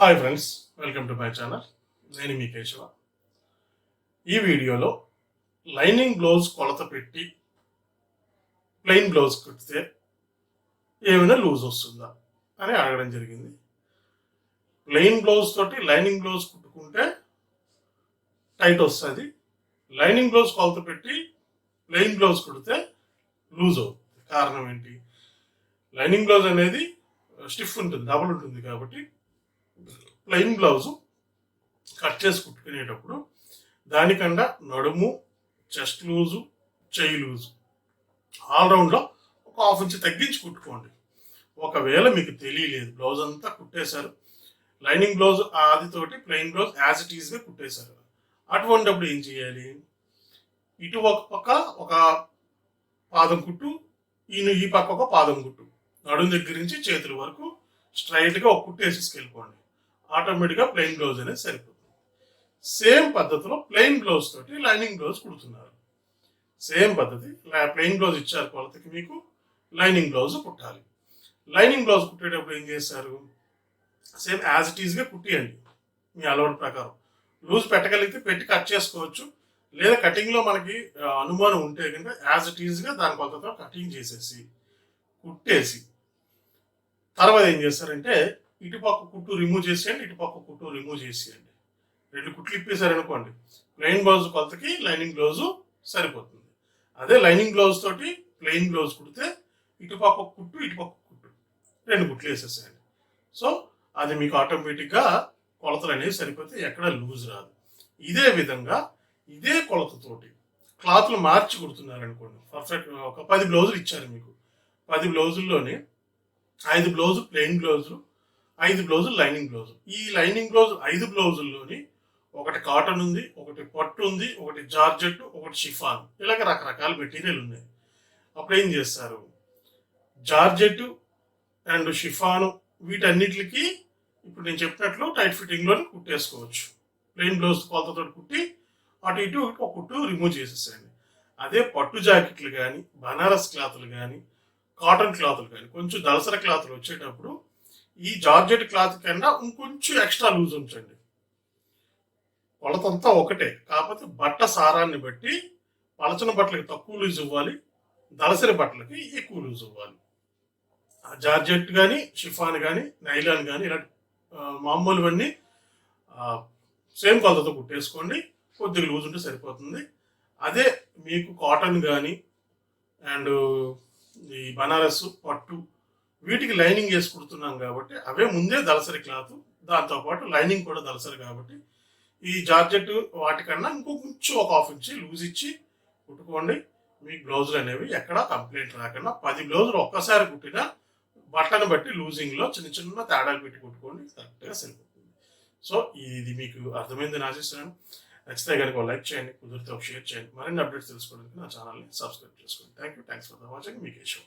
Hi friends, welcome to my channel. నేను మీ కేశవ. ఈ వీడియోలో లైనింగ్ బ్లౌజ్ కొలత పెట్టి ప్లెయిన్ బ్లౌజ్ కుడితే ఏమైనా లూజ్ వస్తుందా అని అడగడం జరిగింది. ప్లెయిన్ బ్లౌజ్ తోటి లైనింగ్ బ్లౌజ్ కుట్టుకుంటే టైట్ వస్తుంది. లైనింగ్ బ్లౌజ్ కొలత పెట్టి ప్లెయిన్ బ్లౌజ్ కుడితే లూజ్ అవుతుంది. కారణం ఏంటి? లైనింగ్ బ్లౌజ్ అనేది స్టిఫ్ ఉంటుంది, డబుల్ ఉంటుంది కాబట్టి ప్లెయిన్ బ్లౌజ్ కట్ చేసి కుట్టుకునేటప్పుడు దానికన్నా నడుము, చెస్ట్ లూజు, చెయ్యి లూజు ఆల్రౌండ్లో ఒక హాఫ్ ఇంచ్ తగ్గించి కుట్టుకోండి. ఒకవేళ మీకు తెలియలేదు, బ్లౌజ్ అంతా కుట్టేశారు, లైనింగ్ బ్లౌజ్ ఆదితోటి ప్లెయిన్ బ్లౌజ్ యాజ్ ఇట్ ఈస్గా కుట్టేశారు, అటువంటిప్పుడు ఏం చేయాలి? ఇటు ఒక పక్క ఒక పాదం కుట్టు, ఈ పక్క ఒక పాదం కుట్టు, నడుము దగ్గర నుంచి చేతుల వరకు స్ట్రైట్గా ఒక కుట్టు వేసేసుకెళ్ళిపోండి. ఆటోమేటిక్గా ప్లెయిన్ బ్లౌజ్ అనేది సరిపోతుంది. సేమ్ పద్ధతిలో ప్లెయిన్ బ్లౌజ్ తోటి లైనింగ్ బ్లౌజ్ కుడుతున్నారు. సేమ్ పద్ధతి, ప్లెయిన్ బ్లౌజ్ ఇచ్చారు కొలతకి, మీకు లైనింగ్ బ్లౌజ్ కుట్టాలి. లైనింగ్ బ్లౌజ్ కుట్టేటప్పుడు ఏం చేస్తారు? సేమ్ యాజ్ ఇట్ ఈస్గా కుట్టియండి మీ అలవాటు ప్రకారం. లూజ్ పెట్టగలిగితే పెట్టి కట్ చేసుకోవచ్చు, లేదా కటింగ్లో మనకి అనుమానం ఉంటే కనుక యాజ్ ఇట్ ఈస్గా దాని కొలతతో కటింగ్ చేసేసి కుట్టేసి తర్వాత ఏం చేస్తారంటే ఇటుపక్క కుట్టు రిమూవ్ చేసేయండి, ఇటుపక్క కుట్టు రిమూవ్ చేసేయండి. 2 కుట్లు ఇప్పేశారనుకోండి, ప్లెయిన్ బ్లౌజ్ కొలతకి లైనింగ్ బ్లౌజ్ సరిపోతుంది. అదే లైనింగ్ బ్లౌజ్ తోటి ప్లెయిన్ బ్లౌజ్ కుడితే ఇటుపక్క కుట్టు ఇటుపక్క కుట్టు 2 కుట్లు వేసేసేయండి. సో అది మీకు ఆటోమేటిక్గా కొలతలు అనేవి సరిపోతే ఎక్కడ లూజ్ రాదు. ఇదే విధంగా ఇదే కొలతతోటి క్లాత్లు మార్చి కుడుతున్నారనుకోండి, పర్ఫెక్ట్ ఒక 10 బ్లౌజులు ఇచ్చారు మీకు, 10 బ్లౌజుల్లోనే 5 బ్లౌజులు ప్లెయిన్ బ్లౌజులు, 5 బ్లౌజులు లైనింగ్ బ్లౌజు. ఈ లైనింగ్ బ్లౌజ్ 5 బ్లౌజుల్లోని ఒకటి కాటన్ ఉంది, ఒకటి పట్టు ఉంది, ఒకటి జార్జెట్, ఒకటి షిఫాన్, ఇలాగ రకరకాల మెటీరియల్ ఉన్నాయి. అప్పుడు ఏం చేస్తారు? జార్జెట్ అండ్ షిఫాను వీటన్నిటికి ఇప్పుడు నేను చెప్పినట్లు టైట్ ఫిట్టింగ్లోని కుట్టేసుకోవచ్చు. ప్లెయిన్ బ్లౌజ్ కొలతతో కుట్టి అటు ఇటు ఒక కుట్టు రిమూవ్ చేసేసేయండి. అదే పట్టు జాకెట్లు కానీ, బనారస్ క్లాతులు కానీ, కాటన్ క్లాతులు కానీ, కొంచెం దళసర క్లాతులు వచ్చేటప్పుడు ఈ జార్జెట్ క్లాత్ కన్నా ఇంకొంచెం ఎక్స్ట్రా లూజ్ ఉంచండి. కొలతంతా ఒకటే, కాకపోతే బట్ట సారాన్ని బట్టి పలచన బట్టలకి తక్కువ లూజ్ ఇవ్వాలి, దళసరి బట్టలకి ఎక్కువ లూజ్ ఇవ్వాలి. జార్జెట్ కానీ, షిఫాన్ కానీ, నైలాన్ కానీ ఇలాంటి మామూలువన్నీ సేమ్ కొలతతో కుట్టేసుకోండి. కొద్దిగా లూజ్ ఉంటే సరిపోతుంది. అదే మీకు కాటన్ కానీ అండ్ ఈ బనారస్, పట్టు వీటికి లైనింగ్ వేసి కుడుతున్నాం కాబట్టి అవే ముందే దళసరి క్లాత్, దాంతోపాటు లైనింగ్ కూడా దళసరి కాబట్టి ఈ జార్జెట్ వాటికన్నా ఇంకొంచెం ఒక హాఫ్ ఇంచ్ లూజ్ ఇచ్చి కుట్టుకోండి. మీకు బ్లౌజులు అనేవి ఎక్కడా కంప్లైంట్ రాకుండా 10 బ్లౌజులు ఒక్కసారి కుట్టినా బట్టను బట్టి లూజింగ్లో చిన్న చిన్న తేడాలు పెట్టి కుట్టుకోండి, కరెక్ట్గా సరిపోతుంది. సో ఇది మీకు అర్థమైందని ఆశిస్తున్నాను. నచ్చితే కనుక లైక్ చేయండి, కుదిరితే ఒక షేర్ చేయండి. మరిన్ని అప్డేట్స్ తెలుసుకోవడానికి నా ఛానల్ని సబ్స్క్రైబ్ చేసుకోండి. Thanks for the watching. Me Keshava.